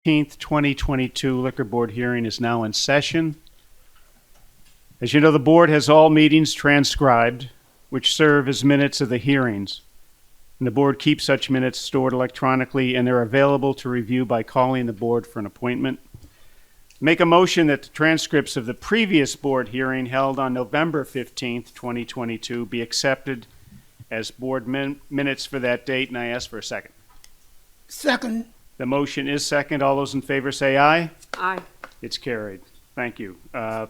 2022 Liquor Board hearing is now in session. As you know, the board has all meetings transcribed, which serve as minutes of the hearings. And the board keeps such minutes stored electronically, and they're available to review by calling the board for an appointment. Make a motion that the transcripts of the previous board hearing held on November 15th, 2022 be accepted as board minutes for that date, and I ask for a second. Second. The motion is second. All those in favor say aye. Aye. It's carried. Thank you.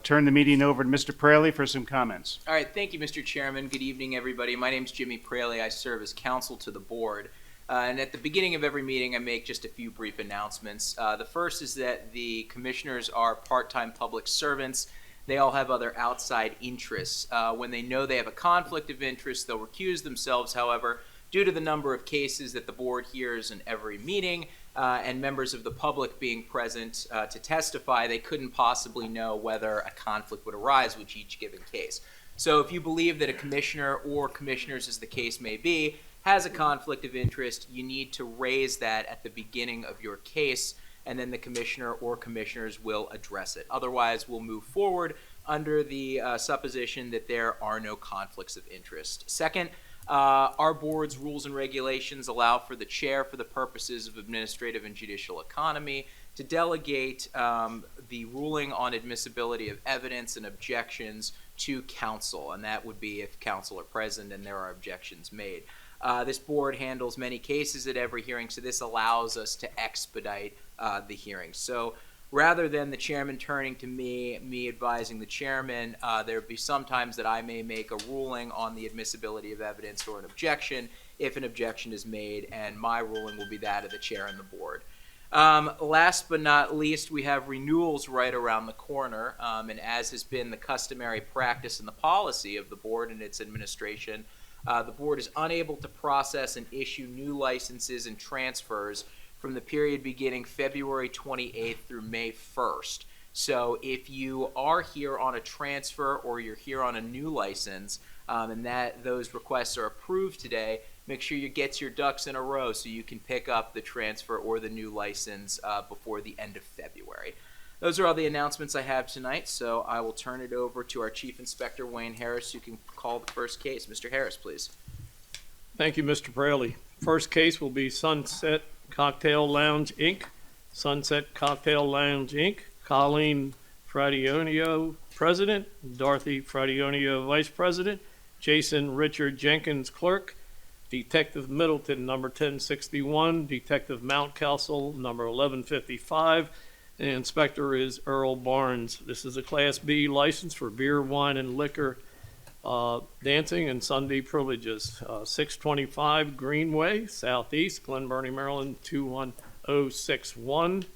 Turn the meeting over to Mr. Praley for some comments. All right, thank you, Mr. Chairman. Good evening, everybody. My name is Jimmy Praley. I serve as counsel to the board. And at the beginning of every meeting, I make just a few brief announcements. The first is that the commissioners are part-time public servants. They all have other outside interests. When they know they have a conflict of interest, they'll recuse themselves. However, due to the number of cases that the board hears in every meeting, and members of the public being present to testify, they couldn't possibly know whether a conflict would arise with each given case. So if you believe that a commissioner or commissioners, as the case may be, has a conflict of interest, you need to raise that at the beginning of your case, and then the commissioner or commissioners will address it. Otherwise, we'll move forward under the supposition that there are no conflicts of interest. Second, our board's rules and regulations allow for the chair, for the purposes of administrative and judicial economy, to delegate the ruling on admissibility of evidence and objections to counsel, and that would be if counsel are present and there are objections made. This board handles many cases at every hearing, so this allows us to expedite the hearing. So rather than the chairman turning to me advising the chairman, there would be some times that I may make a ruling on the admissibility of evidence or an objection if an objection is made, and my ruling will be that of the chair and the board. Last but not least, we have renewals right around the corner, and as has been the customary practice and the policy of the board and its administration, the board is unable to process and issue new licenses and transfers from the period beginning February 28th through May 1st. So if you are here on a transfer or you're here on a new license, and that those requests are approved today, make sure you get your ducks in a row so you can pick up the transfer or the new license before the end of February. Those are all the announcements I have tonight, so I will turn it over to our Chief Inspector, Wayne Harris, who can call the first case. Mr. Harris, please. Thank you, Mr. Praley. First case will be Sunset Cocktail Lounge, Inc. Sunset Cocktail Lounge, Inc. Colleen Fradionio, President. Dorothy Fradionio, Vice President. Jason Richard Jenkins, Clerk. Detective Middleton, number 1061. Detective Mountcastle, number 1155. The inspector is Earl Barnes. This is a Class B license for beer, wine, and liquor, dancing and Sunday privileges. 625 Greenway, Southeast, Glen Burnie, Maryland, 21061.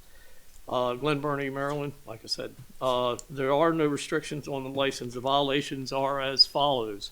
Glen Burnie, Maryland, like I said. There are no restrictions on the license. The violations are as follows.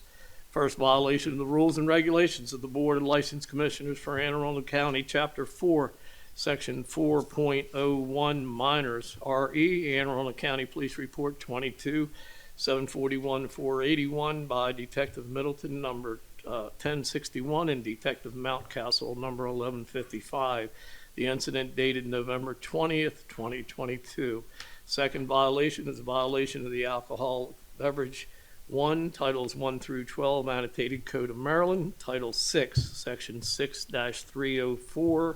First violation of the rules and regulations of the Board of License Commissioners for Anne Arundel County, Chapter 4, Section 4.01 Minors, RE, Anne Arundel County Police Report 22-741-481 by Detective Middleton, number 1061, and Detective Mountcastle, number 1155. The incident dated November 20th, 2022. Second violation is a violation of the Alcohol Beverage 1, Titles 1 through 12, Annotated Code of Maryland, Title 6, Section 6-304,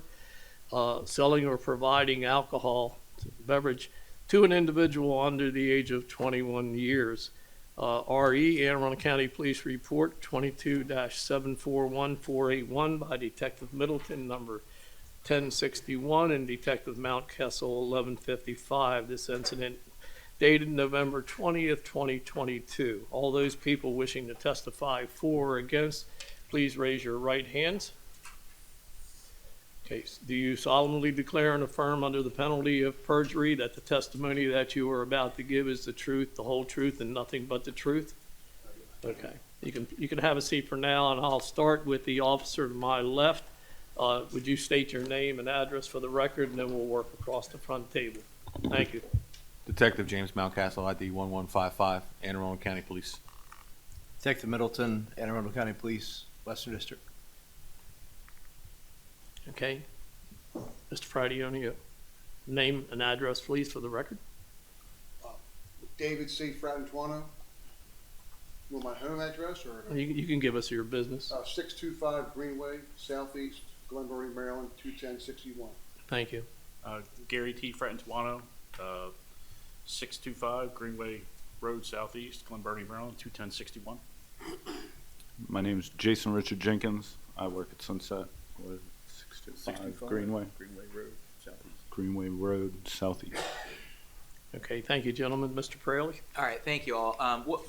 selling or providing alcohol beverage to an individual under the age of 21 years. RE, Anne Arundel County Police Report 22-741-481 by Detective Middleton, number 1061, and Detective Mountcastle, 1155. This incident dated November 20th, 2022. All those people wishing to testify for or against, please raise your right hands. Okay, do you solemnly declare and affirm under the penalty of perjury that the testimony that you are about to give is the truth, the whole truth, and nothing but the truth? Okay, you can have a seat for now, and I'll start with the officer to my left. Would you state your name and address for the record, and then we'll work across the front table. Thank you. Detective James Mountcastle, ID 1155, Anne Arundel County Police. Detective Middleton, Anne Arundel County Police, Western District. Okay. Mr. Fradionio. Name and address, please, for the record. David C. Fratantuano. Want my home address or You can give us your business. 625 Greenway, Southeast, Glenbury, Maryland, 21061. Thank you. Gary T. Fratantuano, 625 Greenway Road Southeast, Glenbury, Maryland, 21061. My name is Jason Richard Jenkins. I work at Sunset. 625 Greenway. Greenway Road Southeast. Okay, thank you, gentlemen. Mr. Praley? All right, thank you all.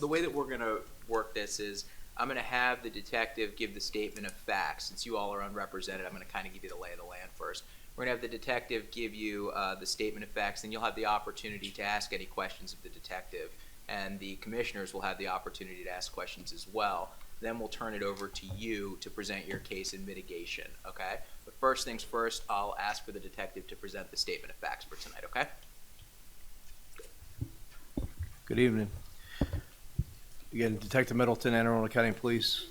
The way that we're going to work this is I'm going to have the detective give the statement of facts. Since you all are unrepresented, I'm going to kind of give you the lay of the land first. We're going to have the detective give you the statement of facts, and you'll have the opportunity to ask any questions of the detective, and the commissioners will have the opportunity to ask questions as well. Then we'll turn it over to you to present your case in mitigation, okay? But first things first, I'll ask for the detective to present the statement of facts for tonight, okay? Good evening. Again, Detective Middleton, Anne Arundel County Police.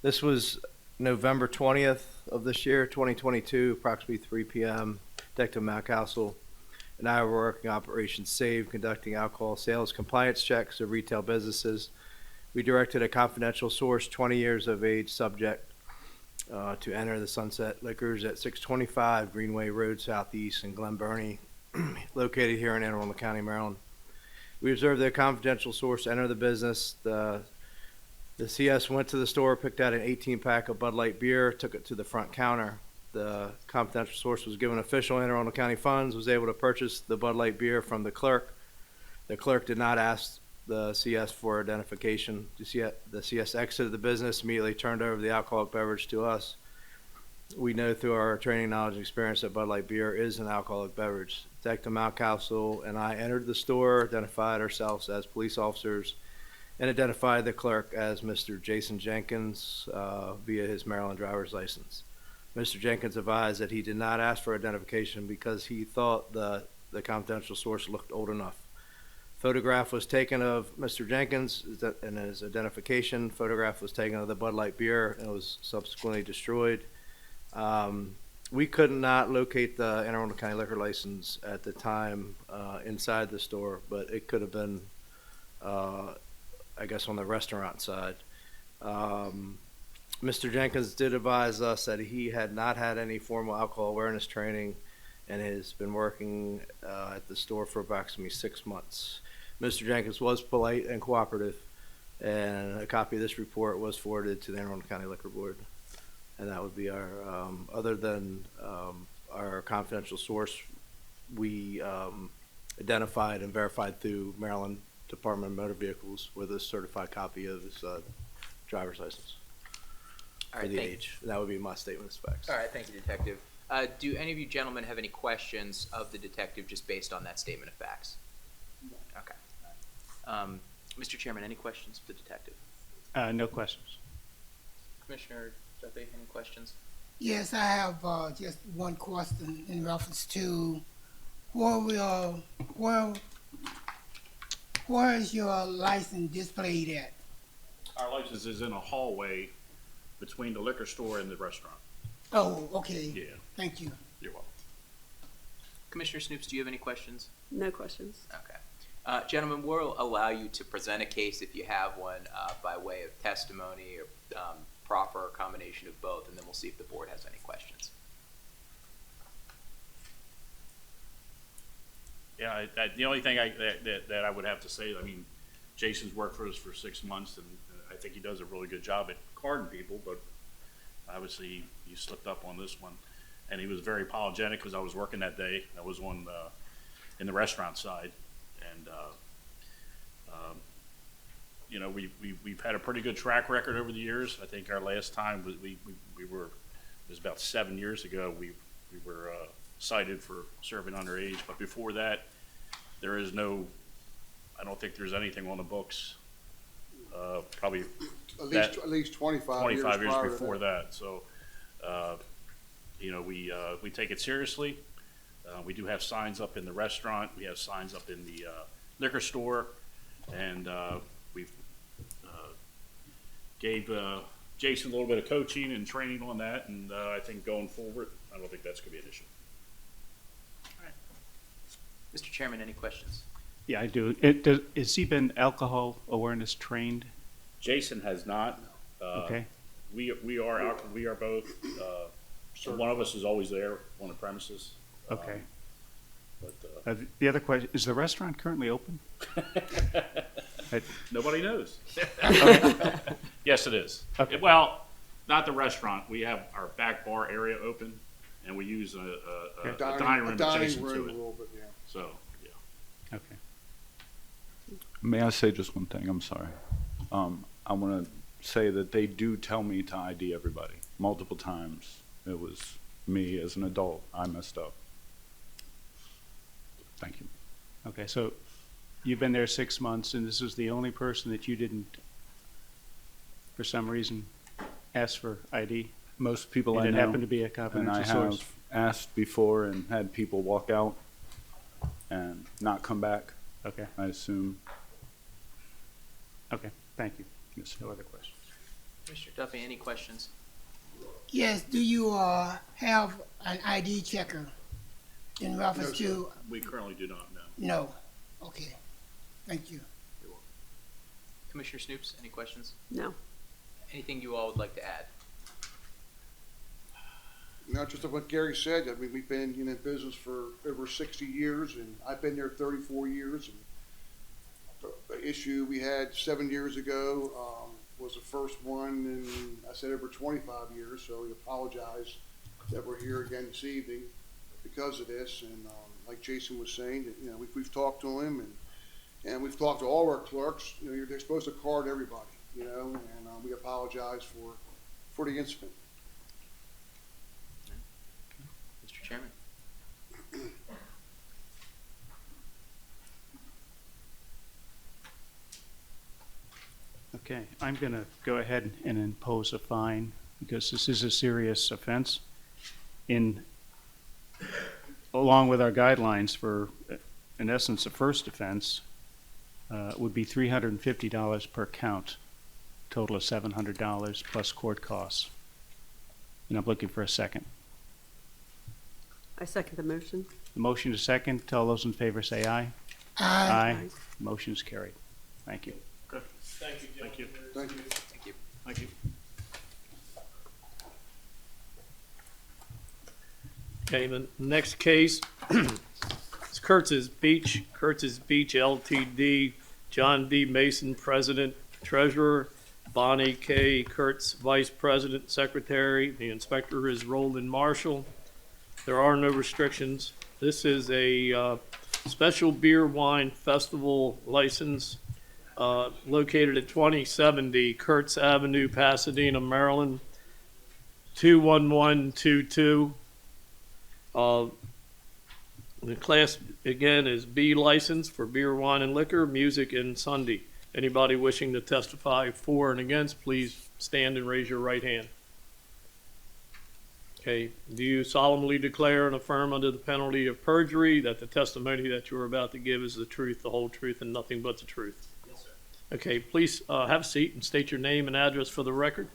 This was November 20th of this year, 2022, approximately 3 p.m. Detective Mountcastle and I were working Operation SAVE, conducting alcohol sales compliance checks of retail businesses. We directed a confidential source, 20 years of age subject, to enter the Sunset Liquors at 625 Greenway Road Southeast in Glen Burnie, located here in Anne Arundel County, Maryland. We observed that a confidential source enter the business. The CS went to the store, picked out an 18-pack of Bud Light beer, took it to the front counter. The confidential source was given official Anne Arundel County funds, was able to purchase the Bud Light beer from the clerk. The clerk did not ask the CS for identification. The CS exited the business, immediately turned over the alcoholic beverage to us. We know through our training, knowledge, and experience that Bud Light beer is an alcoholic beverage. Detective Mountcastle and I entered the store, identified ourselves as police officers, and identified the clerk as Mr. Jason Jenkins via his Maryland driver's license. Mr. Jenkins advised that he did not ask for identification because he thought the confidential source looked old enough. Photograph was taken of Mr. Jenkins and his identification. Photograph was taken of the Bud Light beer and was subsequently destroyed. We could not locate the Anne Arundel County liquor license at the time inside the store, but it could have been, I guess, on the restaurant side. Mr. Jenkins did advise us that he had not had any formal alcohol awareness training and has been working at the store for approximately 6 months. Mr. Jenkins was polite and cooperative, and a copy of this report was forwarded to the Anne Arundel County Liquor Board. And that would be our, other than our confidential source, we identified and verified through Maryland Department of Motor Vehicles with a certified copy of his driver's license All for right, the thank age. That would be my statement of specs. All right, thank you, Detective. Do any of you gentlemen have any questions of the detective just based on that statement of facts? Okay. Mr. Chairman, any questions for the detective? No questions. Commissioner Duffy, any questions? Yes, I have just one question in reference to where is your license displayed at? Our license is in a hallway between the liquor store and the restaurant. Oh, okay. Yeah, Thank you. you're welcome. Commissioner Snoops, do you have any questions? No questions. Okay. Gentlemen, we'll allow you to present a case if you have one by way of testimony or proffer or combination of both, and then we'll see if the board has any questions. Yeah, the only thing that I would have to say, I mean, Jason's worked for us for 6 months, and I think he does a really good job at carding people, but obviously he slipped up on this one. And he was very apologetic because I was working that day. I was on in the restaurant side, and you know, we've had a pretty good track record over the years. I think our last time was it was about 7 years ago. We were cited for serving underage, but before that, I don't think there's anything on the books. Probably At least 25 years 25 years prior to before that. So, you know, we take it seriously. We do have signs up in the restaurant. We have signs up in the liquor store, and we've gave Jason a little bit of coaching and training on that. And I think going forward, I don't think that's going to be an issue. Mr. Chairman, any questions? Yeah, I do. Has he been alcohol awareness trained? Jason has not. Okay, We are both, so one of us is always there on the premises. okay. But, The other question, is the restaurant currently open? nobody knows. Yes, it is. Okay. Well, not the restaurant. We have our back bar area open, and we use a dining room adjacent to room a it. little bit, yeah. So, yeah. Okay. May I say just one thing? I'm sorry. I want to say that they do tell me to ID everybody multiple times. It was me as an adult. I messed up. Thank you. Okay, so you've been there 6 months, and this is the only person that you didn't, for some reason, ask for ID? Most people I And know. it happened to be a And confidential I source? have asked before and had people walk out and not come back, Okay, I assume. okay, thank you. Yes, sir. No other questions. Commissioner Duffy, any questions? Yes, do you have an ID checker in reference No, sir. to? We currently do not know. No. Okay. Thank you. Commissioner Snoops, any questions? No. Anything you all would like to add? Not just what Gary said, I mean, we've been in business for over 60 years, and I've been there 34 years. And the issue we had 7 years ago was the first one in, I said, over 25 years, so we apologize that we're here again this evening because of this. And like Jason was saying, that, you know, we've talked to him, and we've talked to all our clerks. You know, they're supposed to card everybody, you know, and we apologize for the incident. Mr. Chairman? Okay, I'm going to go ahead and impose a fine because this is a serious offense. Along with our guidelines for, in essence, a first offense, would be $350 per count, total of $700 plus court costs. And I'm looking for a second. I second the motion. The motion is second. All those in favor say aye. Aye. Motion is carried. Thank you. Thank you, Thank you. Thank you. Thank you. Thank you. Okay, the next case is Kurtz's Beach LTD, John D. Mason, President, Treasurer, Bonnie K. Kurtz, Vice President, Secretary. The inspector is Roland Marshall. There are no restrictions. This is a special beer wine festival license located at 2070 Kurtz Avenue, Pasadena, Maryland, 21122. The class, again, is B license for beer, wine, and liquor, music, and Sunday. Anybody wishing to testify for and against, please stand and raise your right hand. Okay, do you solemnly declare and affirm under the penalty of perjury that the testimony that you are about to give is the truth, the whole truth, and nothing but the truth? Yes, sir. Okay, please have a seat and state your name and address for the record.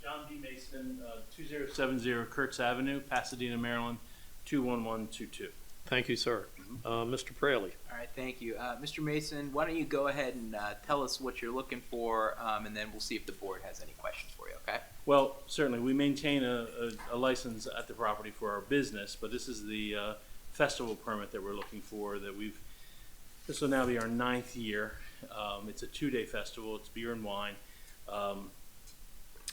John D. Mason, 2070 Kurtz Avenue, Pasadena, Maryland, 21122. Thank you, sir. Mr. Praley. All right, thank you. Mr. Mason, why don't you go ahead and tell us what you're looking for, and then we'll see if the board has any questions for you, okay? Well, certainly, we maintain a license at the property for our business, but this is the festival permit that we're looking for this will now be our 9th year. It's a 2-day festival. It's beer and wine.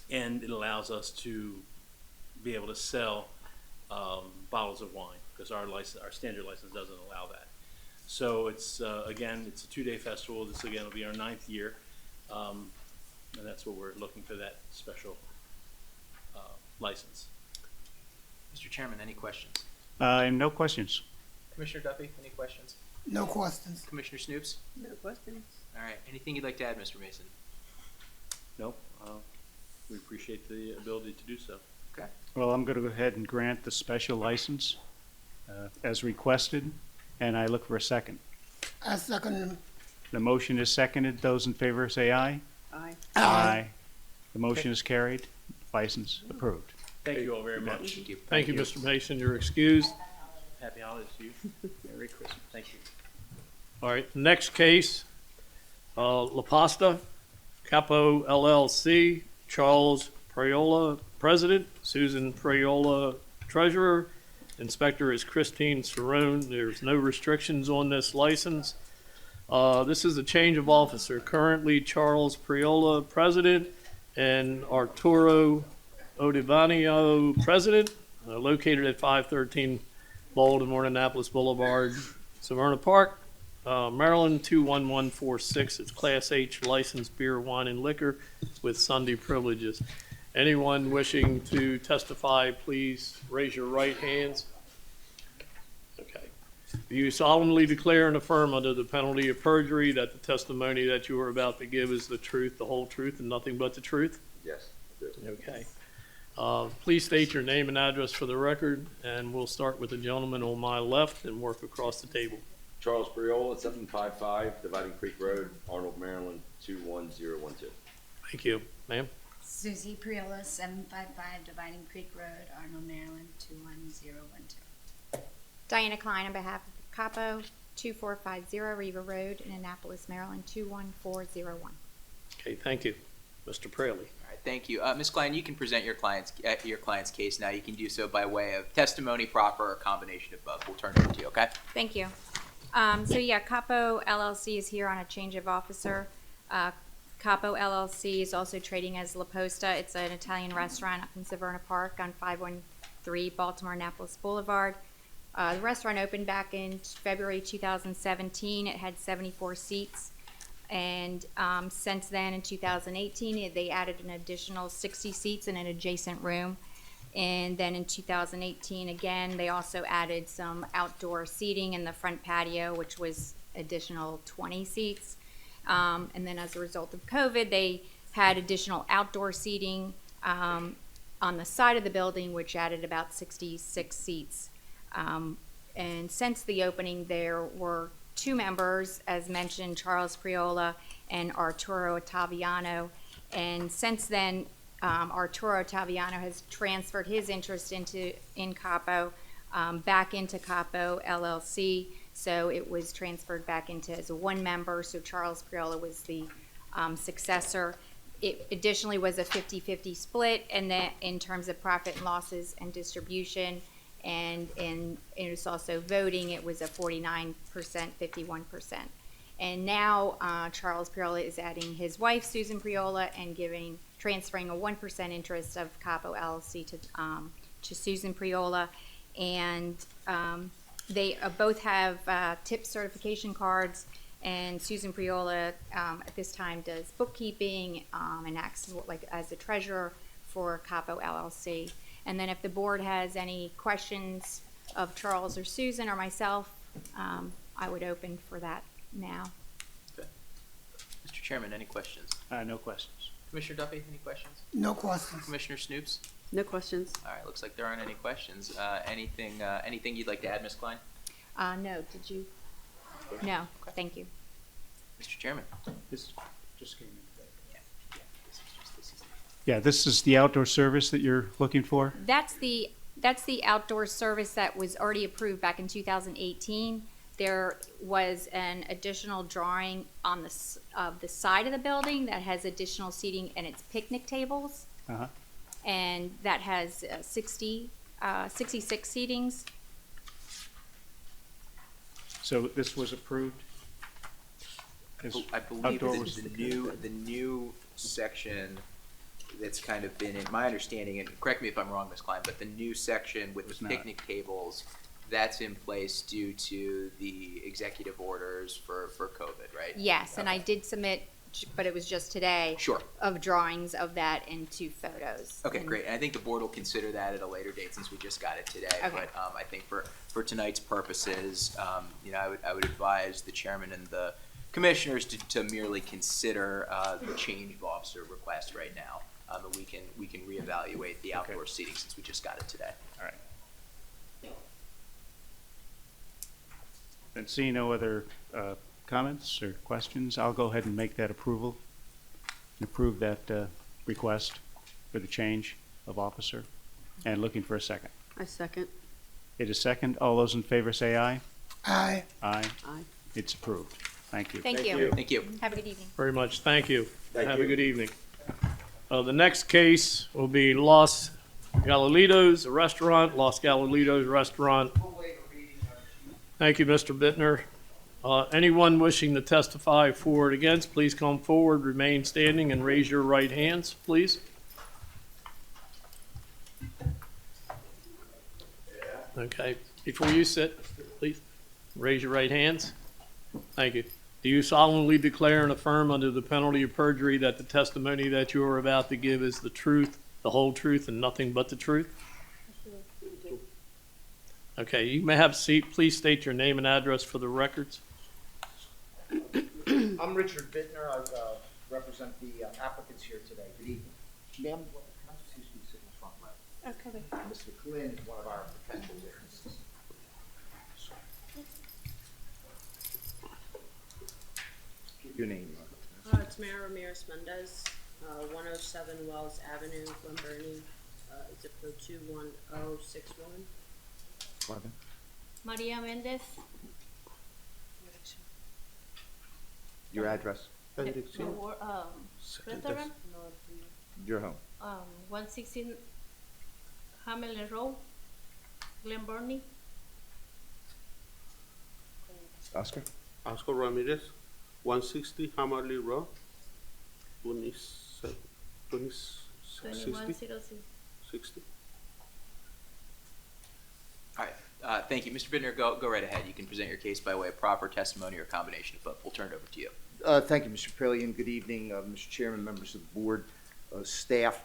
And it allows us to be able to sell bottles of wine because our standard license doesn't allow that. So it's again, it's a 2-day festival. This again will be our 9th year, and that's what we're looking for, that special license. Mr. Chairman, any questions? No questions. Commissioner Duffy, any questions? No questions. Commissioner Snoops? No questions. All right, anything you'd like to add, Mr. Mason? No, we appreciate the ability to do so. Okay. Well, I'm going to go ahead and grant the special license as requested, and I look for a second. I second. The motion is seconded. Those in favor say aye. Aye. Aye. The motion is carried. License approved. Thank you all very much. Thank you. Thank you, Mr. Mason. You're excused. Happy holidays to you. Merry Christmas. Thank you. All right, next case, La Pasta, Capo LLC, Charles Priola, President, Susan Priola, Treasurer. Inspector is Christine Cerrone. There's no restrictions on this license. This is a change of officer. Currently, Charles Priola, President, and Arturo Odivanio, President, located at 513 Baltimore Annapolis Boulevard, Severna Park, Maryland 21146. It's Class H licensed beer, wine, and liquor with Sunday privileges. Anyone wishing to testify, please raise your right hands. Okay. Do you solemnly declare and affirm under the penalty of perjury that the testimony that you are about to give is the truth, the whole truth, and nothing but the truth? Yes, I do. Okay. Please state your name and address for the record, and we'll start with the gentleman on my left and work across the table. Charles Priola, 755 Dividing Creek Road, Arnold, Maryland, 21012. Thank you. Ma'am? Susie Priola, 755 Dividing Creek Road, Arnold, Maryland, 21012. Diana Klein on behalf of Capo, 2450 Riva Road in Annapolis, Maryland, 21401. Okay, thank you. Mr. Praley. All right, thank you. Ms. Klein, you can present your client's case now. You can do so by way of testimony, proper, or combination of both. We'll turn it over to you, okay? Thank you. So yeah, Capo LLC is here on a change of officer. Capo LLC is also trading as La Posta. It's an Italian restaurant up in Severna Park on 513 Baltimore Annapolis Boulevard. The restaurant opened back in February 2017. It had 74 seats. And since then, in 2018, they added an additional 60 seats in an adjacent room. And then in 2018, again, they also added some outdoor seating in the front patio, which was additional 20 seats. And then as a result of COVID, they had additional outdoor seating on the side of the building, which added about 66 seats. And since the opening, there were two members, as mentioned, Charles Priola and Arturo Ottaviano. And since then, Arturo Ottaviano has transferred his interest in Capo back into Capo LLC. So it was transferred back into as a one member. So Charles Priola was the successor. It additionally was a 50-50 split, and that in terms of profit and losses and distribution. And it was also voting, it was a 49%, 51%. And now Charles Priola is adding his wife, Susan Priola, and transferring a 1% interest of Capo LLC to Susan Priola. And they both have tip certification cards, and Susan Priola at this time does bookkeeping and acts as a treasurer for Capo LLC. And then if the board has any questions of Charles or Susan or myself, I would open for that now. Okay. Mr. Chairman, any questions? No questions. Commissioner Duffy, any questions? No questions. Commissioner Snoops? No questions. All right, looks like there aren't any questions. Anything you'd like to add, Ms. Klein? No, did you? No, thank you. Mr. Chairman? This just came in today. This is Yeah, this is the outdoor service that you're looking for? That's the outdoor service that was already approved back in 2018. There was an additional drawing on the side of the building that has additional seating, and it's picnic tables. Uh-huh. And that has 66 seatings. So this was approved? I believe Outdoor that was the new section that's kind of been in my understanding, and correct me if I'm wrong, Ms. Klein, but the new section with the picnic tables, that's in place due to the executive orders for COVID, right? Yes, and I did submit, but it was just today. Sure. Of drawings of that and 2 photos. Okay, And- great. And I think the board will consider that at a later date since we just got it today. Okay. But I think for tonight's purposes, I would advise the chairman and the commissioners to merely consider the change of officer request right now. And we can reevaluate the outdoor seating since we just got it today. All right. And seeing no other comments or questions, I'll go ahead and make that approval and approve that request for the change of officer, and looking for a second. I second. It is second. All those in favor say aye. Aye. Aye. Aye. It's approved. Thank you. Thank you. Thank you. Have a good evening. Very much, thank you. Thank Have you. a good evening. The next case will be Los Gallitos, a restaurant, Los Gallitos Restaurant. Thank you, Mr. Bittner. Anyone wishing to testify for or against, please come forward, remain standing, and raise your right hands, please. Okay, before you sit, please, raise your right hands. Thank you. Do you solemnly declare and affirm under the penalty of perjury that the testimony that you are about to give is the truth, the whole truth, and nothing but the truth? Okay, you may have a seat. Please state your name and address for the records. I'm Richard Bittner. I represent the applicants here today. Good evening. Ma'am, can I just use you to sit in the front row? Okay. Mr. Flynn is one of our potential witnesses. Your name. It's Mara Ramirez Mendez, 107 Wells Avenue, Glen Burnie, zip code 21061. Maria Mendez. Your address. Restaurant? Your home. 116 Hamilton Road, Glen Burnie. Oscar? Oscar Ramirez, 160 Hammerly Road, 2106. 60. All right. Thank you. Mr. Bittner, go right ahead. You can present your case by way of proper testimony or combination of both. We'll turn it over to you. Thank you, Mr. Praline, and good evening, Mr. Chairman, members of the board, staff.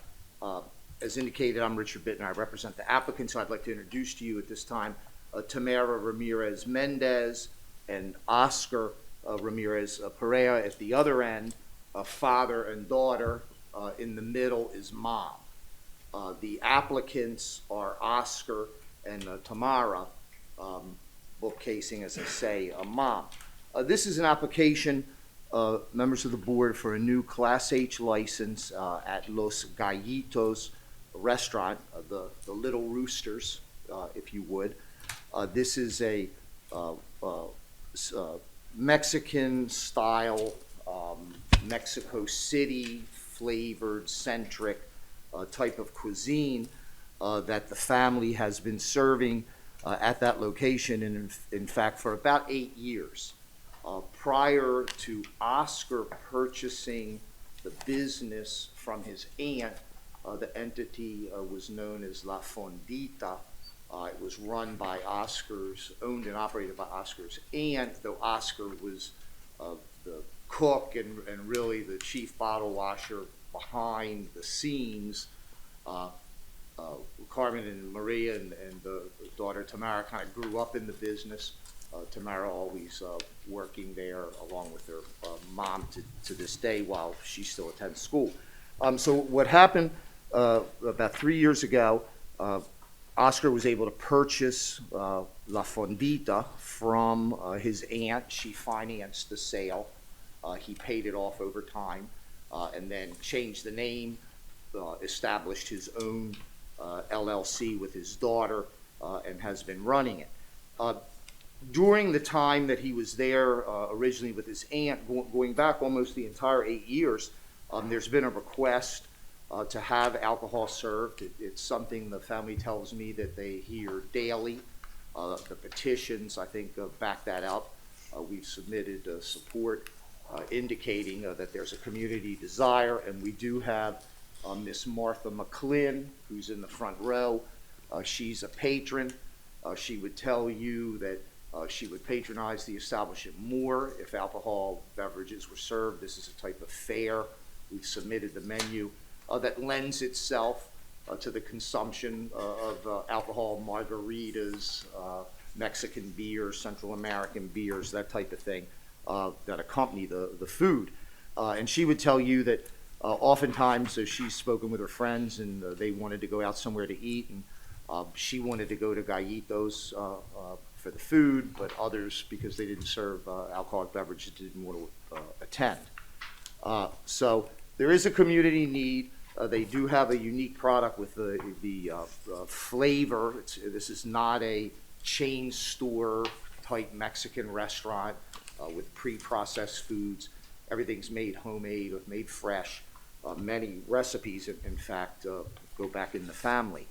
As indicated, I'm Richard Bittner. I represent the applicants. I'd like to introduce to you at this time Tamara Ramirez Mendez and Oscar Ramirez Perea at the other end, father and daughter. In the middle is mom. The applicants are Oscar and Tamara, bookcasing, as I say, mom. This is an application, members of the board, for a new Class H license at Los Gallitos restaurant, the Little Roosters, if you would. This is a Mexican-style, Mexico City flavored, centric type of cuisine that the family has been serving at that location, and in fact for about 8 years. Prior to Oscar purchasing the business from his aunt, the entity was known as La Fondita. It was run by Oscar's, owned and operated by Oscar's aunt, though Oscar was the cook and really the chief bottle washer behind the scenes. Carmen and Maria and the daughter Tamara kind of grew up in the business. Tamara always working there along with her mom to this day while she still attends school. So what happened about 3 years ago, Oscar was able to purchase La Fondita from his aunt. She financed the sale. He paid it off over time and then changed the name, established his own LLC with his daughter, and has been running it. During the time that he was there originally with his aunt, going back almost the entire 8 years, there's been a request to have alcohol served. It's something the family tells me that they hear daily. The petitions, I think, back that up. We've submitted support indicating that there's a community desire, and we do have Miss Martha McClinn, who's in the front row. She's a patron. She would tell you that she would patronize the establishment more if alcohol beverages were served. This is a type of fare. We've submitted the menu that lends itself to the consumption of alcohol, margaritas, Mexican beers, Central American beers, that type of thing that accompany the food. And she would tell you that oftentimes she's spoken with her friends and they wanted to go out somewhere to eat, and she wanted to go to Gallitos for the food, but others, because they didn't serve alcoholic beverages, didn't want to attend. So there is a community need. They do have a unique product with the flavor. This is not a chain store type Mexican restaurant with pre-processed foods. Everything's made homemade or made fresh. Many recipes, in fact, go back in the family.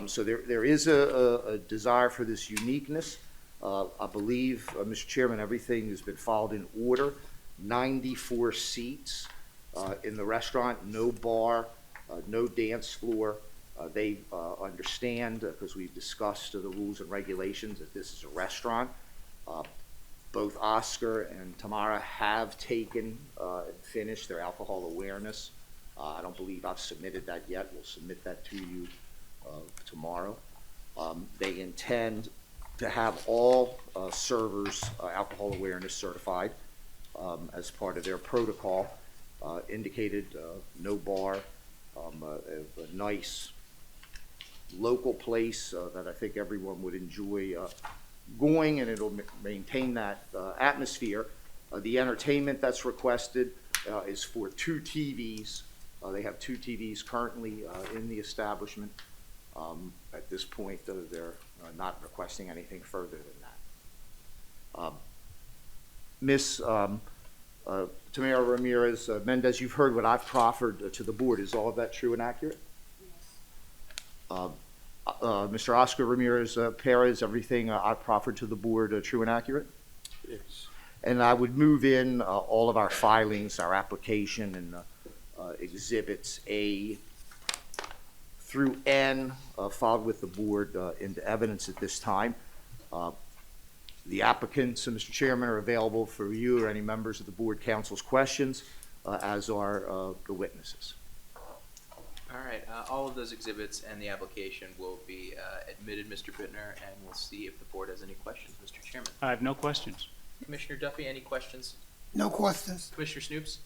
So there is a desire for this uniqueness. I believe, Mr. Chairman, everything has been followed in order. 94 seats in the restaurant, no bar, no dance floor. They understand, because we've discussed the rules and regulations, that this is a restaurant. Both Oscar and Tamara have taken and finished their alcohol awareness. I don't believe I've submitted that yet. We'll submit that to you tomorrow. They intend to have all servers alcohol awareness certified as part of their protocol. Indicated no bar, a nice local place that I think everyone would enjoy going, and it'll maintain that atmosphere. The entertainment that's requested is for 2 TVs. They have 2 TVs currently in the establishment. At this point, they're not requesting anything further than that. Miss Tamara Ramirez Mendez, you've heard what I've proffered to the board. Is all of that true and accurate? Yes. Mr. Oscar Ramirez Perez, everything I've proffered to the board true and accurate? Yes. And I would move in all of our filings, our application, and exhibits A through N filed with the board into evidence at this time. The applicants, Mr. Chairman, are available for you or any members of the board council's questions, as are the witnesses. All right, all of those exhibits and the application will be admitted, Mr. Bittner, and we'll see if the board has any questions. Mr. Chairman. I have no questions. Commissioner Duffy, any questions? No questions. Commissioner Snoops?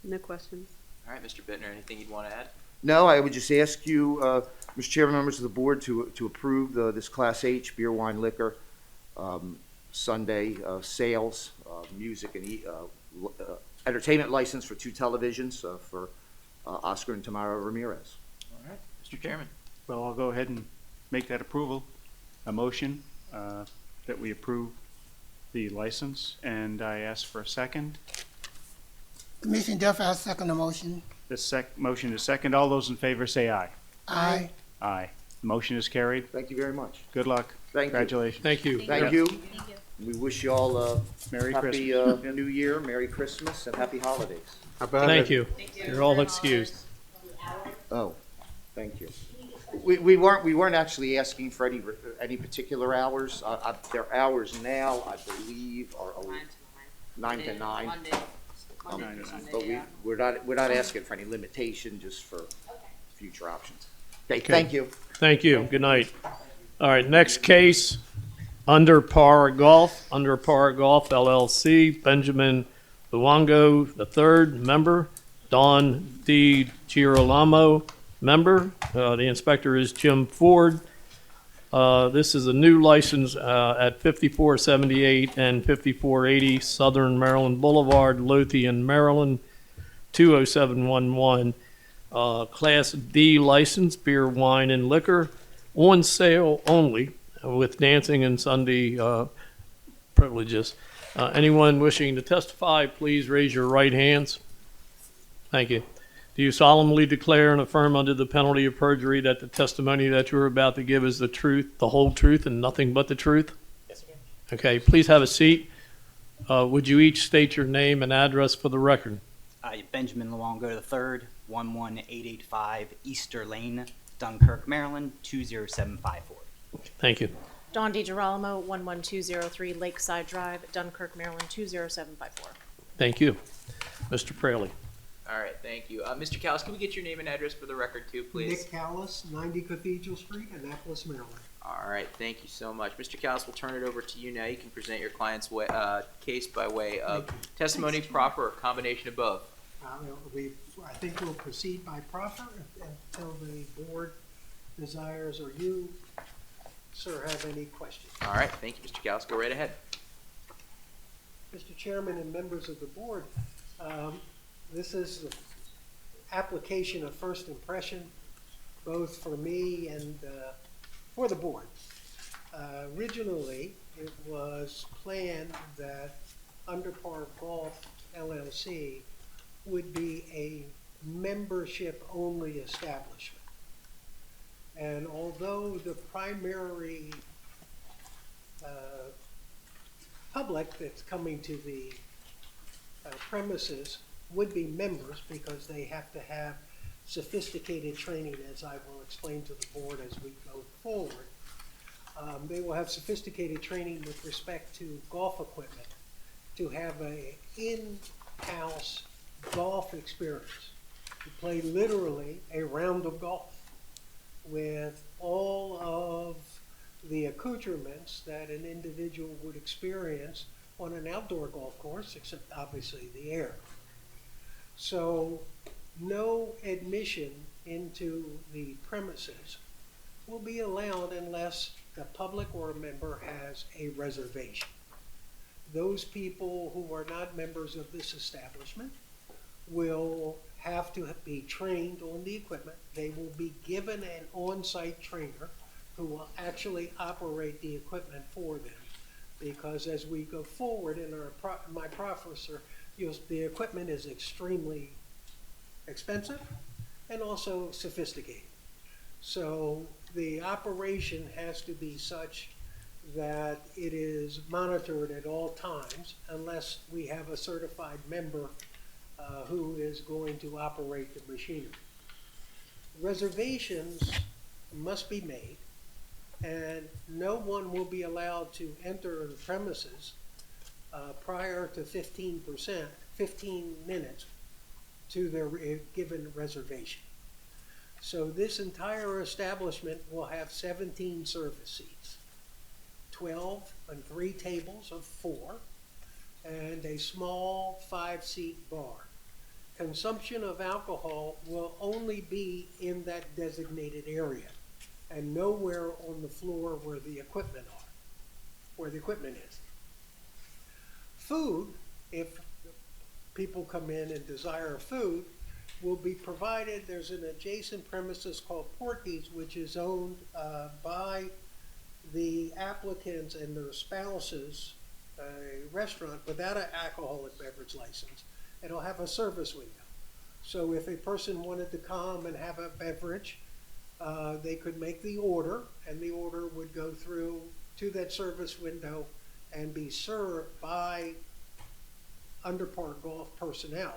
No questions. All right, Mr. Bittner, anything you'd want to add? No, I would just ask you, Mr. Chairman, members of the board, to approve this Class H beer, wine, liquor, Sunday sales, music, and entertainment license for 2 televisions for Oscar and Tamara Ramirez. All right, Mr. Chairman. Well, I'll go ahead and make that approval, a motion that we approve the license, and I ask for a second. Commissioner Duffy, I second the motion. The motion is second. All those in favor say aye. Aye. Aye. The motion is carried. Thank you very much. Good luck. Thank you. Congratulations. Thank you. Thank you. We wish you all a Merry happy Christmas. New Year, Merry Christmas, and Happy Holidays. Thank you. You're all excused. Oh, thank you. We weren't actually asking for any particular hours. Their hours now, I believe, are 9 to 9. But we're not asking for any limitation, just for future options. Okay, thank you. Thank you. Good night. All right, next case, Under Par Golf LLC, Benjamin Luongo III, member, Don D. Girolamo, member. The inspector is Jim Ford. This is a new license at 5478 and 5480 Southern Maryland Boulevard, Lothian, Maryland, 20711. Class D license, beer, wine, and liquor, on sale only, with dancing and Sunday privileges. Anyone wishing to testify, please raise your right hands. Thank you. Do you solemnly declare and affirm under the penalty of perjury that the testimony that you're about to give is the truth, the whole truth, and nothing but the truth? Yes, sir. Okay, please have a seat. Would you each state your name and address for the record? Benjamin Luongo III, 11885 Easter Lane, Dunkirk, Maryland, 20754. Thank you. Don DiGirolamo, 11203 Lakeside Drive, Dunkirk, Maryland, 20754. Thank you. Mr. Fraley. All right, thank you. Mr. Callis, can we get your name and address for the record too, please? Nick Callis, 90 Cathedral Street, Annapolis, Maryland. All right, thank you so much. Mr. Callis, we'll turn it over to you now. You can present your client's case by way of testimony, proffer, or combination of both. I think we'll proceed by proffer until the board desires, or you, sir, have any questions. All right, thank you, Mr. Callis. Go right ahead. Mr. Chairman and members of the board, this is application of first impression, both for me and for the board. Originally, it was planned that Underpar Golf LLC would be a membership-only establishment. And although the primary public that's coming to the premises would be members, because they have to have sophisticated training, as I will explain to the board as we go forward. They will have sophisticated training with respect to golf equipment, to have a in-house golf experience, to play literally a round of golf with all of the accoutrements that an individual would experience on an outdoor golf course, except obviously the air. So no admission into the premises will be allowed unless the public or a member has a reservation. Those people who are not members of this establishment will have to be trained on the equipment. They will be given an on-site trainer who will actually operate the equipment for them. Because as we go forward in my professor, the equipment is extremely expensive and also sophisticated. So the operation has to be such that it is monitored at all times, unless we have a certified member who is going to operate the machinery. Reservations must be made, and no one will be allowed to enter the premises prior to 15 minutes to their given reservation. So this entire establishment will have 17 service seats, 12 and 3 tables of 4, and a small 5-seat bar. Consumption of alcohol will only be in that designated area and nowhere on the floor where the equipment is. Food, if people come in and desire food, will be provided. There's an adjacent premises called Porky's, which is owned by the applicants and their spouses, a restaurant without an alcoholic beverage license. It'll have a service window. So if a person wanted to come and have a beverage, they could make the order, and the order would go through to that service window and be served by Underpar Golf personnel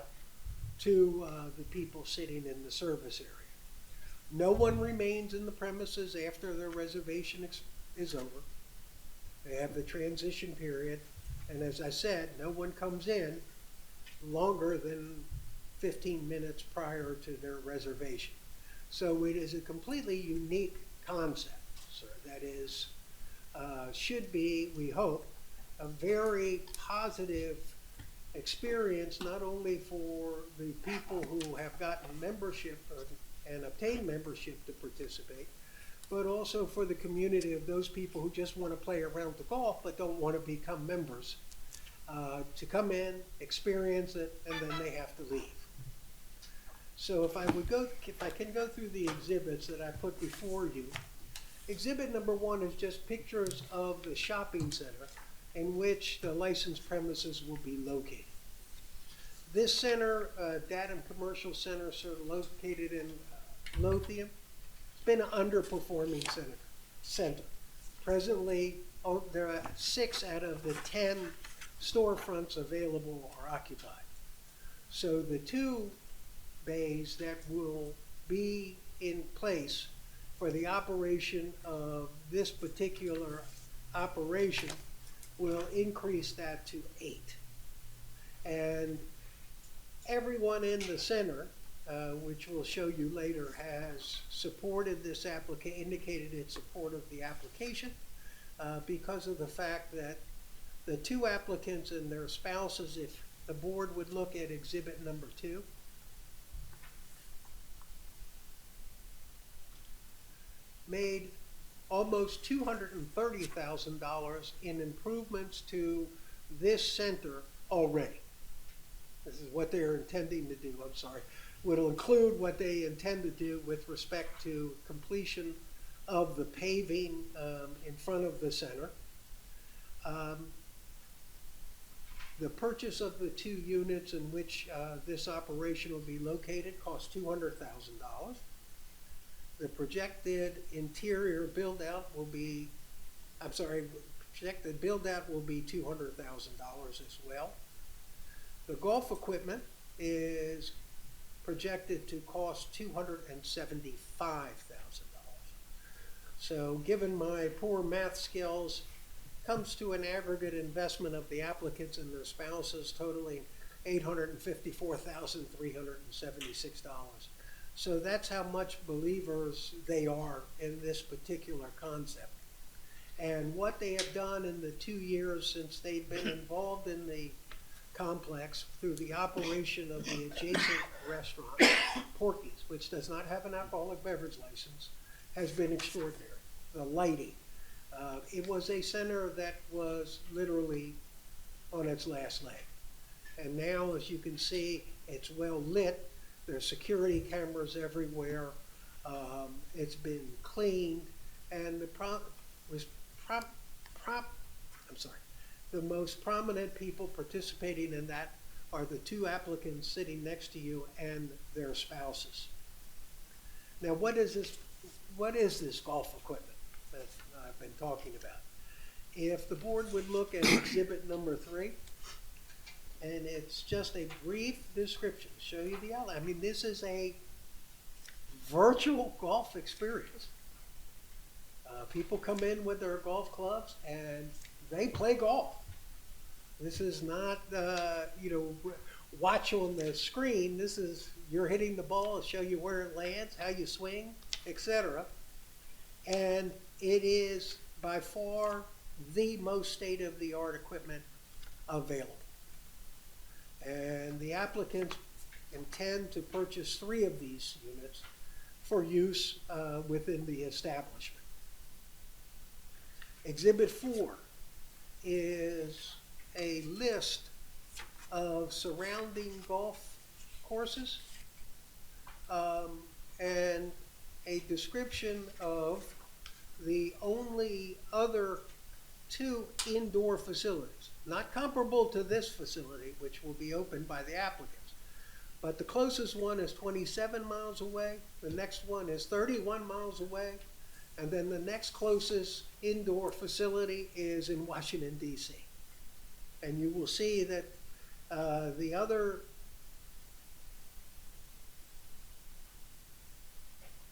to the people sitting in the service area. No one remains in the premises after their reservation is over. They have the transition period, and as I said, no one comes in longer than 15 minutes prior to their reservation. So it is a completely unique concept, sir, that is, should be, we hope, a very positive experience, not only for the people who have gotten membership and obtained membership to participate, but also for the community of those people who just want to play a round of golf but don't want to become members, to come in, experience it, and then they have to leave. So if I can go through the exhibits that I put before you. Exhibit number 1 is just pictures of the shopping center in which the licensed premises will be located. This center, Datum Commercial Center, located in Lothian, it's been an underperforming center. Presently, there are 6 out of the 10 storefronts available are occupied. So the 2 bays that will be in place for the operation of this particular operation will increase that to 8. And everyone in the center, which we'll show you later, has supported this indicated its support of the application because of the fact that the 2 applicants and their spouses, if the board would look at exhibit number 2, made almost $230,000 in improvements to this center already. This is what they're intending to do, I'm sorry. will include what they intend to do with respect to completion of the paving in front of the center. The purchase of the 2 units in which this operation will be located costs $200,000. The projected interior build-out will be, projected build-out will be $200,000 as well. The golf equipment is projected to cost $275,000. So given my poor math skills, comes to an aggregate investment of the applicants and their spouses totaling $854,376. So that's how much believers they are in this particular concept. And what they have done in the 2 years since they've been involved in the complex through the operation of the adjacent restaurant, Porky's, which does not have an alcoholic beverage license, has been extraordinary. The lighting. It was a center that was literally on its last leg. And now, as you can see, it's well lit. There's security cameras everywhere. It's been cleaned. And the the most prominent people participating in that are the 2 applicants sitting next to you and their spouses. Now, what is this golf equipment that I've been talking about? If the board would look at exhibit number 3, and it's just a brief description, show you the outline. I mean, this is a virtual golf experience. People come in with their golf clubs and they play golf. This is not, watch on the screen. This is, you're hitting the ball, show you where it lands, how you swing, etc. And it is by far the most state-of-the-art equipment available. And the applicants intend to purchase 3 of these units for use within the establishment. Exhibit 4 is a list of surrounding golf courses and a description of the only other 2 indoor facilities, not comparable to this facility, which will be opened by the applicants. But the closest one is 27 miles away, the next one is 31 miles away, and then the next closest indoor facility is in Washington, D.C. And you will see that the other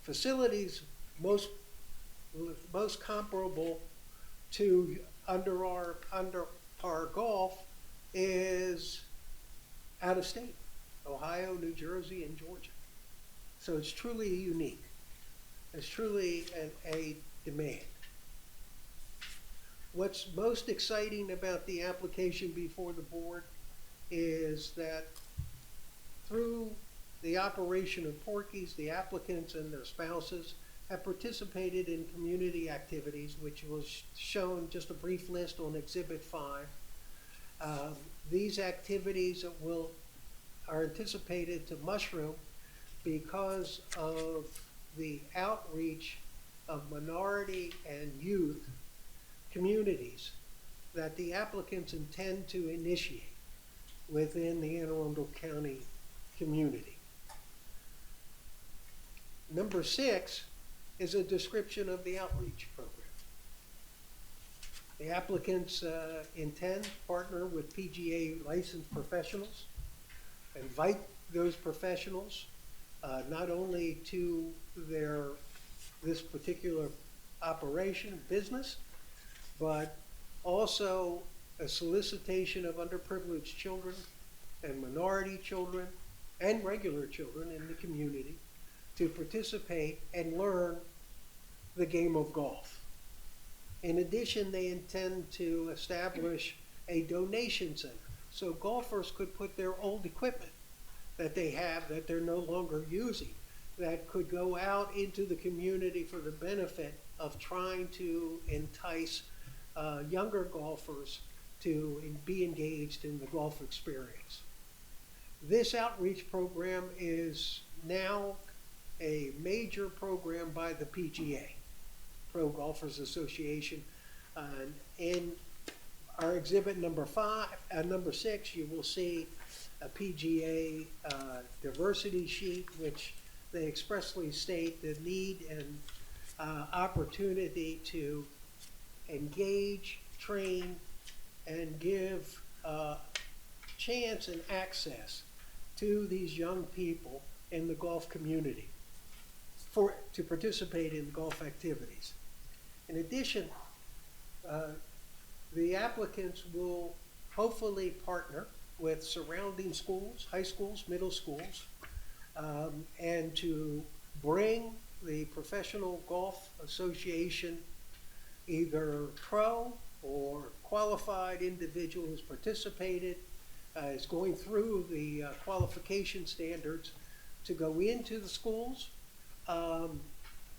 facilities most comparable to under par golf is out of state, Ohio, New Jersey, and Georgia. So it's truly unique. It's truly a demand. What's most exciting about the application before the board is that through the operation of Porky's, the applicants and their spouses have participated in community activities, which was shown just a brief list on Exhibit 5. These activities are anticipated to mushroom because of the outreach of minority and youth communities that the applicants intend to initiate within the Anne Arundel County community. Number 6 is a description of the outreach program. The applicants intend to partner with PGA licensed professionals, invite those professionals not only to this particular operation, business, but also a solicitation of underprivileged children and minority children and regular children in the community to participate and learn the game of golf. In addition, they intend to establish a donation center so golfers could put their old equipment that they have that they're no longer using that could go out into the community for the benefit of trying to entice younger golfers to be engaged in the golf experience. This outreach program is now a major program by the PGA, Pro Golfers Association. In our exhibit number 6, you will see a PGA diversity sheet, which they expressly state the need and opportunity to engage, train, and give chance and access to these young people in the golf community to participate in golf activities. In addition, the applicants will hopefully partner with surrounding schools, high schools, middle schools, and to bring the Professional Golf Association, either pro or qualified individual who's participated, is going through the qualification standards to go into the schools,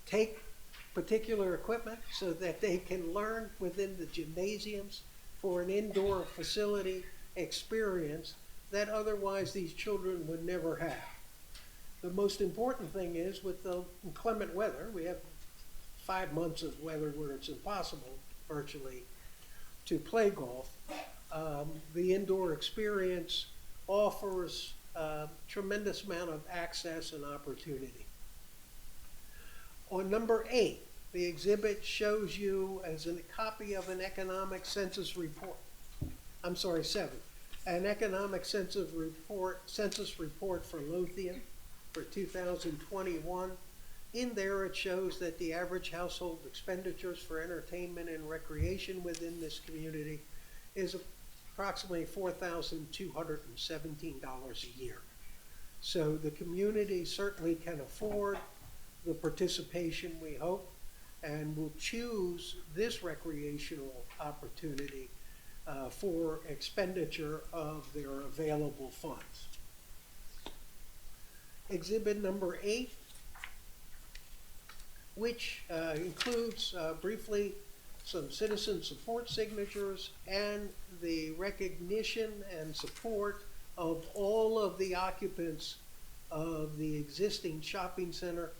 take particular equipment so that they can learn within the gymnasiums for an indoor facility experience that otherwise these children would never have. The most important thing is, with the inclement weather, we have 5 months of weather where it's impossible virtually to play golf. The indoor experience offers a tremendous amount of access and opportunity. On number 8, the exhibit shows you as a copy of an economic census report. I'm sorry, 7. An economic census report for Lothian for 2021. In there, it shows that the average household expenditures for entertainment and recreation within this community is approximately $4,217 a year. So the community certainly can afford the participation, we hope, and will choose this recreational opportunity for expenditure of their available funds. Exhibit number 8, which includes briefly some citizen support signatures and the recognition and support of all of the occupants of the existing shopping center.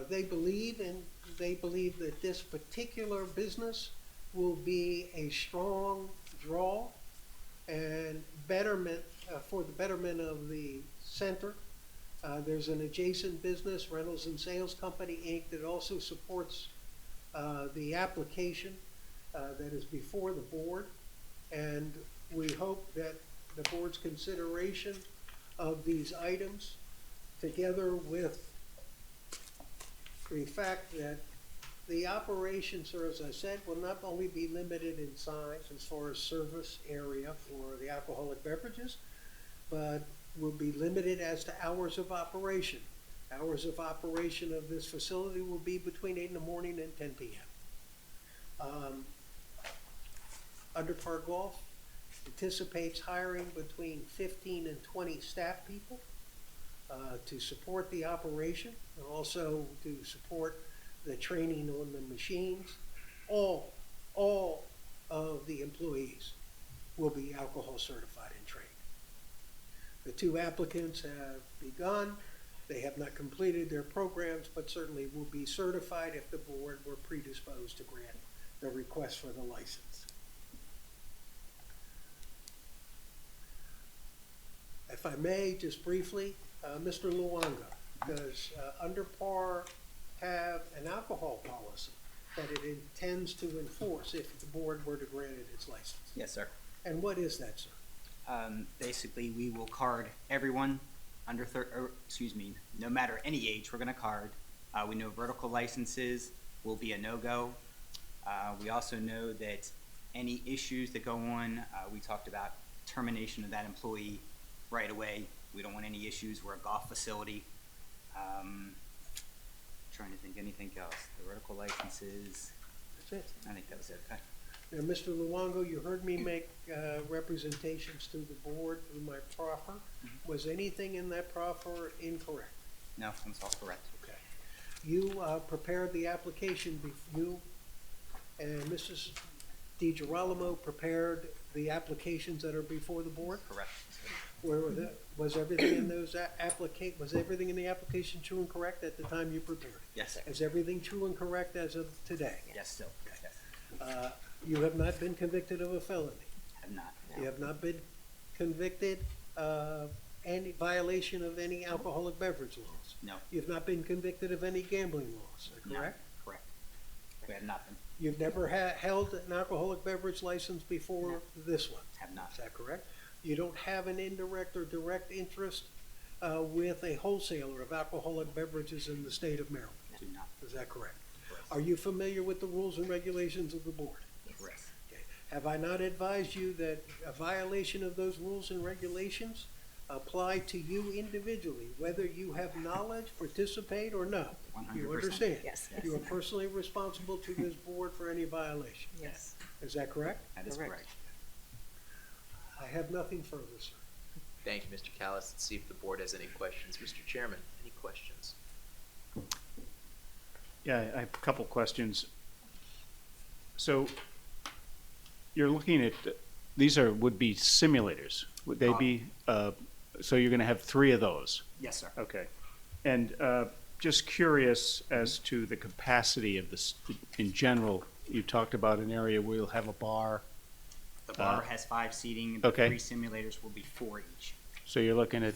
They believe that this particular business will be a strong draw and betterment for the betterment of the center. There's an adjacent business, Rentals and Sales Company, Inc., that also supports the application that is before the board. And we hope that the board's consideration of these items, together with the fact that the operation, sir, as I said, will not only be limited in size as far as service area for the alcoholic beverages, but will be limited as to hours of operation. Hours of operation of this facility will be between 8 in the morning and 10 p.m. Underpar Golf anticipates hiring between 15 and 20 staff people to support the operation, and also to support the training on the machines. All of the employees will be alcohol certified and trained. The 2 applicants have begun. They have not completed their programs, but certainly will be certified if the board were predisposed to grant the request for the license. If I may, just briefly, Mr. Luongo, does Underpar have an alcohol policy that it intends to enforce if the board were to grant it its license? Yes, sir. And what is that, sir? Basically, we will card everyone under no matter any age, we're going to card. We know vertical licenses will be a no-go. We also know that any issues that go on, we talked about termination of that employee right away. We don't want any issues. We're a golf facility. Trying to think anything else. The vertical licenses. That's it. I think that was it. Okay. Now, Mr. Luongo, you heard me make representations to the board through my proffer. Was anything in that proffer incorrect? No, that's all correct. Okay. You prepared the application, you and Mrs. DiGirolamo prepared the applications that are before the board? Correct. Where were was everything in those was everything in the application true and correct at the time you prepared it? Yes, sir. Is everything true and correct as of today? Yes, still. You have not been convicted of a felony? Have not. You have not been convicted of any violation of any alcoholic beverage laws? No. You've not been convicted of any gambling laws, No. correct? Correct. We have not been. You've never held an alcoholic beverage license before this one? Have not. Is that correct? You don't have an indirect or direct interest with a wholesaler of alcoholic beverages in the state of Maryland? Do not. Is that correct? Are you familiar with the rules and regulations of the board? Correct. Okay. Have I not advised you that a violation of those rules and regulations apply to you individually, whether you have knowledge, participate, or no? You 100%. understand? Yes. You are personally responsible to this board for any violation. Yes. Is that correct? That is correct. I have nothing further, sir. Thank you, Mr. Callis. Let's see if the board has any questions. Mr. Chairman, any questions? Yeah, I have a couple questions. So you're looking at, these would be simulators. Would they be, so you're going to have 3 of those? Yes, sir. Okay. And just curious as to the capacity of this, in general, you talked about an area where you'll have a bar. The bar has 5 seating. The okay. 3 simulators will be 4 each. So you're looking at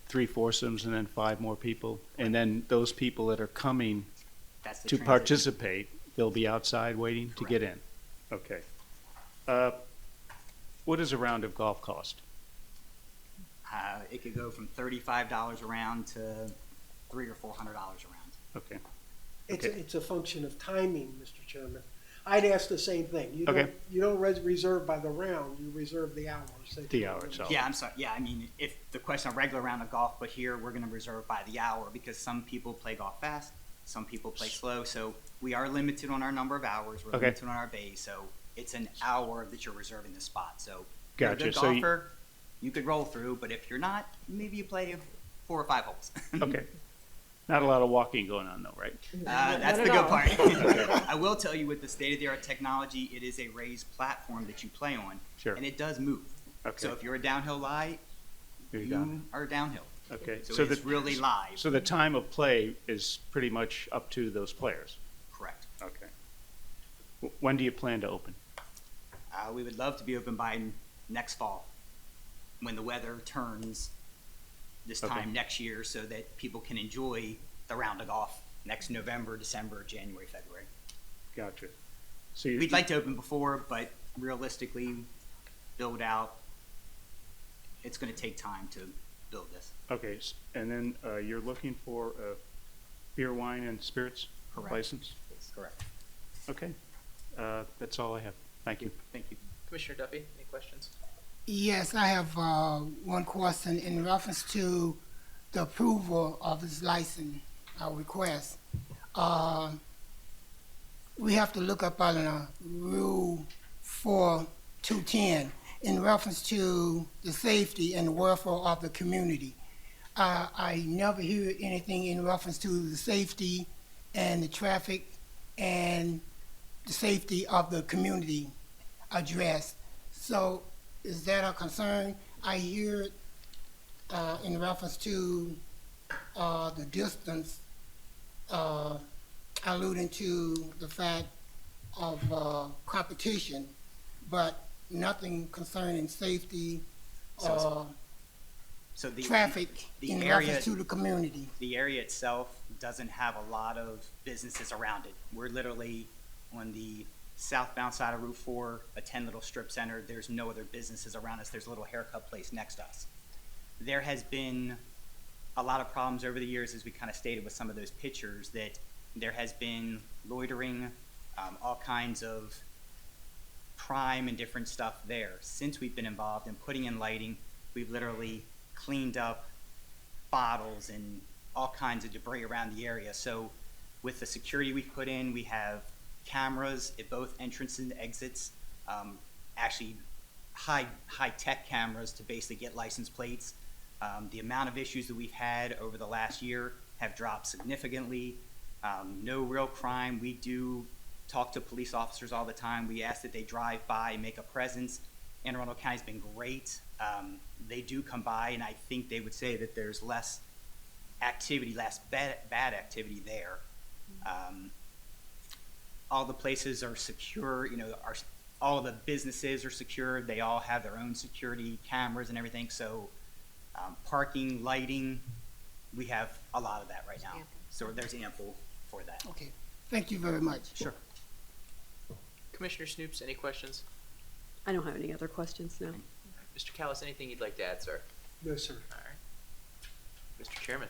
3 foursomes and then 5 more people? And then those people that are coming That's the to transition. participate, they'll be outside waiting to get in? Okay. What does a round of golf cost? It could go from $35 a round to $300 or $400 a round. Okay. It's a function of timing, Mr. Chairman. I'd ask the same thing. You don't reserve by the round, you reserve the hours. The hour itself. Yeah, I'm sorry. Yeah, I mean, if the question of regular round of golf, but here we're going to reserve by the hour because some people play golf fast, some people play slow. So we are limited on our number of hours. We're limited on our bays. So it's an hour that you're reserving the spot. So if you're a good golfer, you could roll through, but if you're not, maybe you play 4 or 5 holes. Okay. Not a lot of walking going on though, right? That's the good part. I will tell you with the state-of-the-art technology, it is a raised platform that you play on, and it does move. Okay. So if you're a downhill lie, you are downhill. Okay. So it's really live. So the time of play is pretty much up to those players? Correct. Okay. When do you plan to open? We would love to be open by next fall, when the weather turns this time next year, so that people can enjoy the round of golf next November, December, January, February. Gotcha. So we'd like to open before, but realistically, build out. It's going to take time to build this. Okay, and then you're looking for a beer, wine, and spirits license? Yes, correct. Okay, that's all I have. Thank you. Thank you. Commissioner Duffy, any questions? Yes, I have one question in reference to the approval of this license request. We have to look up on Rule 4210 in reference to the safety and welfare of the community. I never hear anything in reference to the safety and the traffic and the safety of the community addressed. So is that a concern? I hear it in reference to the distance, alluding to the fact of competition, but nothing concerning safety or traffic in reference to the community. The area itself doesn't have a lot of businesses around it. We're literally on the southbound side of Route 4, a 10 little strip center. There's no other businesses around us. There's a little haircut place next to us. There has been a lot of problems over the years, as we kind of stated with some of those pictures, that there has been loitering, all kinds of crime and different stuff there. Since we've been involved in putting in lighting, we've literally cleaned up bottles and all kinds of debris around the area. So with the security we've put in, we have cameras at both entrances and exits, actually high-tech cameras to basically get license plates. The amount of issues that we've had over the last year have dropped significantly. No real crime. We do talk to police officers all the time. We ask that they drive by, make a presence, Anne Arundel County's been great. They do come by, and I think they would say that there's less activity, less bad activity there. All the places are secure, you know, all the businesses are secure. They all have their own security cameras and everything. So parking, lighting, we have a lot of that right now. So there's ample for that. Okay, thank you very much. Sure. Commissioner Snoops, any questions? I don't have any other questions, no. Mr. Callis, anything you'd like to add, sir? No, sir. All right. Mr. Chairman.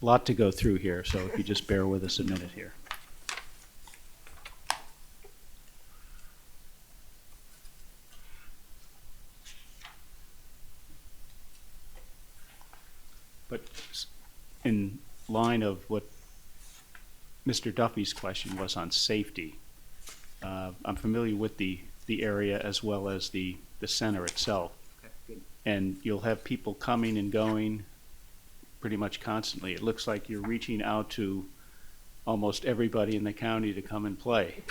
A lot to go through here, so if you just bear with us a minute here. But in line of what Mr. Duffy's question was on safety, I'm familiar with the area as well as the center itself. Okay, good. And you'll have people coming and going pretty much constantly. It looks like you're reaching out to almost everybody in the county to come and play,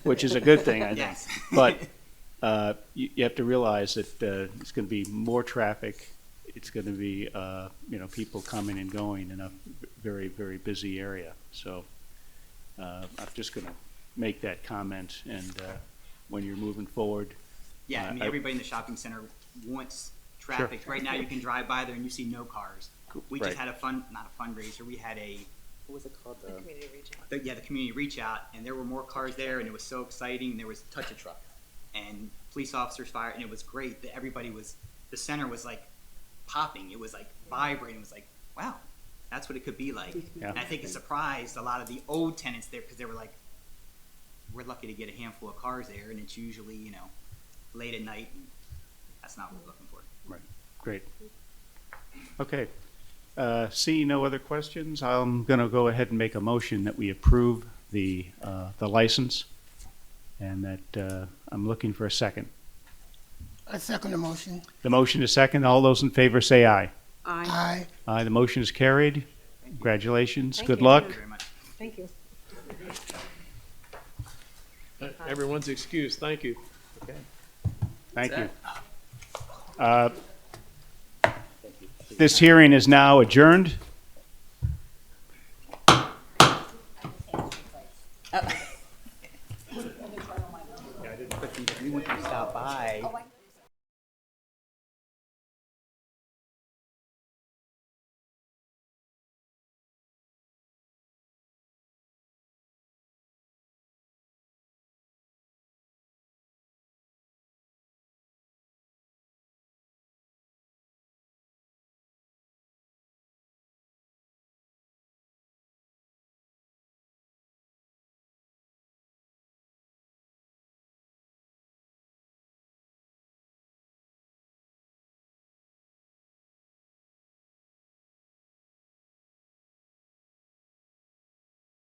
which is a good thing, I think. Yes. But you have to realize that it's going to be more traffic. It's going to be, people coming and going in a very, very busy area. So I'm just going to make that comment. And when you're moving forward. Yeah, I mean, everybody in the shopping center wants traffic. Sure. Right now, you can drive by there and you see no cars. We just Right. had not a fundraiser, we had what was it called? The community reach out. The community reach out, and there were more cars there, and it was so exciting. And there was touch a truck, and police officers fire, and it was great. That the center was like popping. It was like vibrating. It was like, wow, that's what it could be like. Yeah. And I think it surprised a lot of the old tenants there because they were like, we're lucky to get a handful of cars there, and it's usually late at night, and that's not what we're looking for. Right. Great. Okay. Seeing no other questions, I'm going to go ahead and make a motion that we approve the license, and that I'm looking for a second. I second the motion. The motion is second. All those in favor say aye. Aye. Aye. The motion is carried. Congratulations. Thank Good you. luck. Thank you very much. Thank you. Everyone's excused. Thank you. Thank you. This hearing is now adjourned.